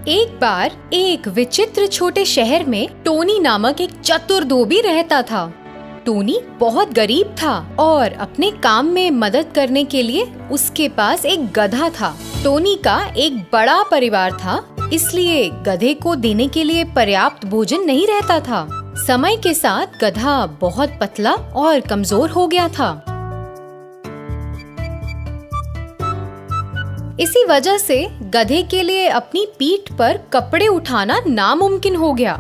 एक बार एक विचित्र छोटे शहर में टोनी नामक एक चतुर धोबी रहता था। टोनी बहुत गरीब था और अपने काम में मदद करने के लिए उसके पास एक गधा था। टोनी का एक बड़ा परिवार था, इसलिए गधे को देने के लिए पर्याप्त भोजन नहीं रहता था। समय के साथ गधा बहुत पतला और कमजोर हो गया था। इसी वजह से गधे के लिए अपनी पीठ पर कपड़े उठाना नामुमकिन हो गया।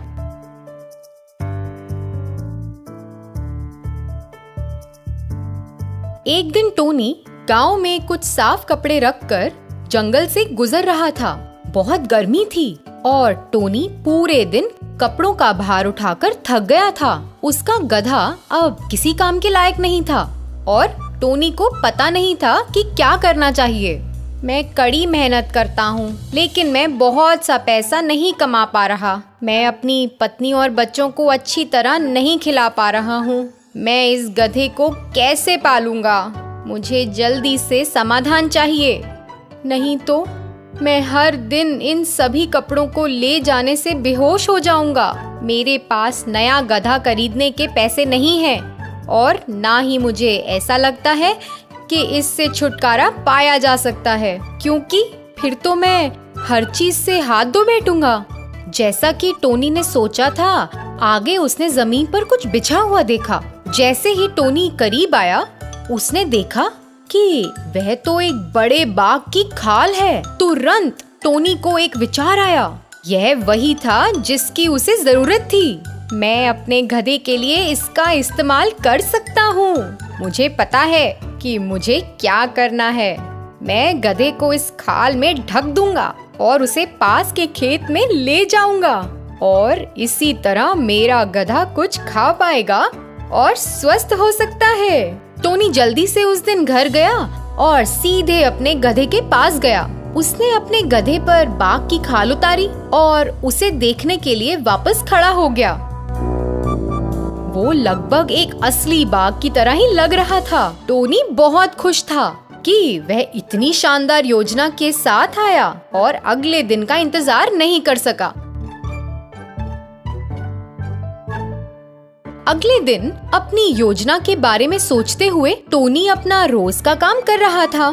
एक दिन टोनी गांव में कुछ साफ कपड़े रखकर जंगल से गुजर रहा था। बहुत गर्मी थी और टोनी पूरे दिन कपड़ों का भार उठाकर थक गया था। उसका गधा अब किसी काम के लायक नहीं था और टोनी को पता नहीं था कि क्या करना चाहिए। मैं कड़ी मेहनत करता हूँ, लेकिन मैं बहुत सा पैसा नहीं कमा पा रहा। मैं अपनी पत्नी और बच्चों को अच्छी तरह नहीं खिला पा रहा हूँ। मैं इस गधे को कैसे पालूंगा? मुझे जल्दी से समाधान चाहिए, नहीं तो मैं हर दिन इन सभी कपड़ों को ले जाने से बेहोश हो जाऊंगा। मेरे पास नया गधा खरीदने के पैसे नहीं हैं और ना ही मुझे ऐसा लगता है कि इससे छुटकारा पाया जा सकता है, क्योंकि फिर तो मैं हर चीज से हाथ धो बैठूंगा। जैसा कि टोनी ने सोचा था, आगे उसने जमीन पर कुछ बिछा हुआ देखा। जैसे ही टोनी करीब आया, उसने देखा कि वह तो एक बड़े बाघ की खाल है। तुरंत टोनी को एक विचार आया। यह वही था जिसकी उसे जरूरत थी। मैं अपने गधे के लिए इसका इस्तेमाल कर सकता हूँ। मुझे पता है कि मुझे क्या करना है। मैं गधे को इस खाल में ढक दूंगा और उसे पास के खेत में ले जाऊंगा और इसी तरह मेरा गधा कुछ खा पाएगा और स्वस्थ हो सकता है। टोनी जल्दी से उस दिन घर गया और सीधे अपने गधे के पास गया। उसने अपने गधे पर बाघ की खाल उतारी और उसे देखने के लिए वापस खड़ा हो गया। वो लगभग एक असली बाघ की तरह ही लग रहा था। टोनी बहुत खुश था कि वह इतनी शानदार योजना के साथ आया और अगले दिन का इंतजार नहीं कर सका। अगले दिन अपनी योजना के बारे में सोचते हुए टोनी अपना रोज का काम कर रहा था।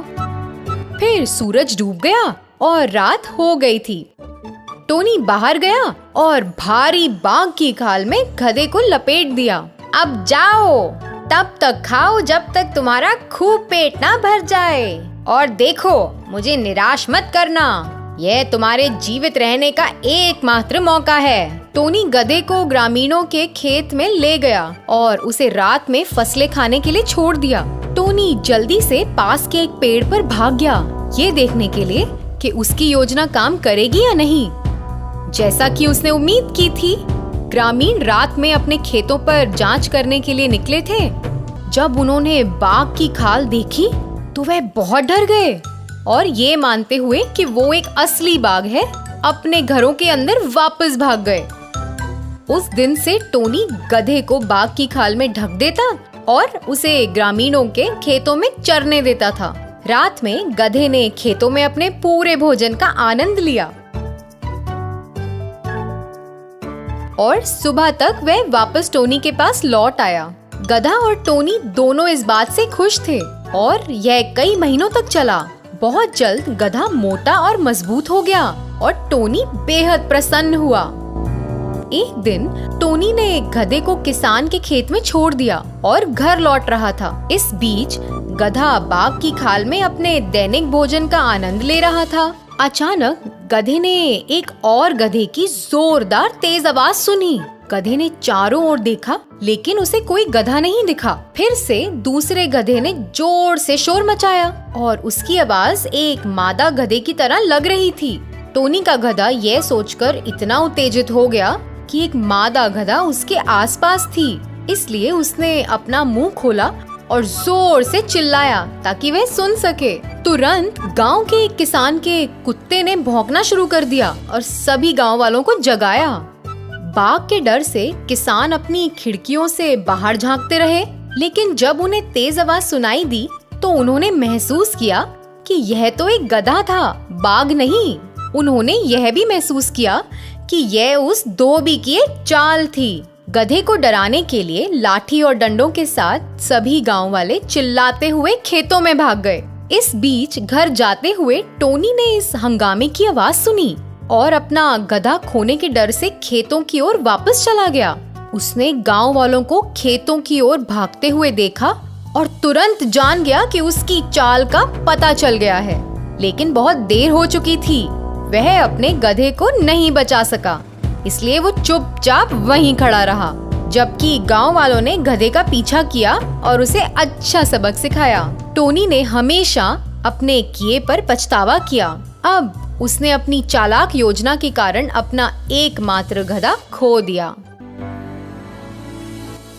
फिर सूरज डूब गया और रात हो गई थी। टोनी बाहर गया और भारी बाघ की खाल में गधे को लपेट दिया। अब जाओ, तब तक खाओ जब तक तुम्हारा खूब पेट ना भर जाए। और देखो, मुझे निराश मत करना। यह तुम्हारे जीवित रहने का एकमात्र मौका है। टोनी गधे को ग्रामीणों के खेत में ले गया और उसे रात में फसलें खाने के लिए छोड़ दिया। टोनी जल्दी से पास के एक पेड़ पर भाग गया, ये देखने के लिए कि उसकी योजना काम करेगी या नहीं। जैसा कि उसने उम्मीद की थी, ग्रामीण रात में अपने खेतों पर जांच करने के लिए निकले थे। जब उन्होंने बाघ की खाल देखी तो वह बहुत डर गए और ये मानते हुए कि वो एक असली बाघ है, अपने घरों के अंदर वापस भाग गए। उस दिन से टोनी गधे को बाघ की खाल में ढक देता और उसे ग्रामीणों के खेतों में चरने देता था। रात में गधे ने खेतों में अपने पूरे भोजन का आनंद लिया और सुबह तक वह वापस टोनी के पास लौट आया। गधा और टोनी दोनों इस बात से खुश थे और यह कई महीनों तक चला। बहुत जल्द गधा मोटा और मजबूत हो गया और टोनी बेहद प्रसन्न हुआ। एक दिन टोनी ने गधे को किसान के खेत में छोड़ दिया और घर लौट रहा था। इस बीच गधा बाघ की खाल में अपने दैनिक भोजन का आनंद ले रहा था। अचानक गधे ने एक और गधे की जोरदार तेज आवाज सुनी। गधे ने चारों ओर देखा, लेकिन उसे कोई गधा नहीं दिखा। फिर से दूसरे गधे ने जोर से शोर मचाया और उसकी आवाज एक मादा गधे की तरह लग रही थी। टोनी का गधा यह सोचकर इतना उत्तेजित हो गया कि एक मादा गधा उसके आसपास थी, इसलिए उसने अपना मुंह खोला और जोर से चिल्लाया ताकि वह सुन सके। तुरंत गांव के एक किसान के कुत्ते ने भौंकना शुरू कर दिया और सभी गांव वालों को जगाया। बाघ के डर से किसान अपनी खिड़कियों से बाहर झांकते रहे, लेकिन जब उन्हें तेज आवाज सुनाई दी तो उन्होंने महसूस किया कि यह तो एक गधा था, बाघ नहीं। उन्होंने यह भी महसूस किया कि यह उस धोबी की एक चाल थी। गधे को डराने के लिए लाठी और डंडों के साथ सभी गांव वाले चिल्लाते हुए खेतों में भाग गए। इस बीच घर जाते हुए टोनी ने इस हंगामे की आवाज सुनी और अपना गधा खोने के डर से खेतों की ओर वापस चला गया। उसने गांव वालों को खेतों की ओर भागते हुए देखा और तुरंत जान गया कि उसकी चाल का पता चल गया है, लेकिन बहुत देर हो चुकी थी। वह अपने गधे को नहीं बचा सका, इसलिए वो चुपचाप वहीं खड़ा रहा, जबकि गांव वालों ने गधे का पीछा किया और उसे अच्छा सबक सिखाया। टोनी ने हमेशा अपने किए पर पछतावा किया। अब उसने अपनी चालाक योजना के कारण अपना एकमात्र गधा खो दिया।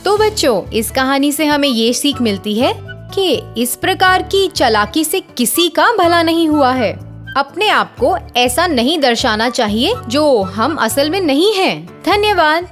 तो बच्चों, इस कहानी से हमें ये सीख मिलती है कि इस प्रकार की चालाकी से किसी का भला नहीं हुआ है। अपने आप को ऐसा नहीं दर्शाना चाहिए जो हम असल में नहीं हैं। धन्यवाद।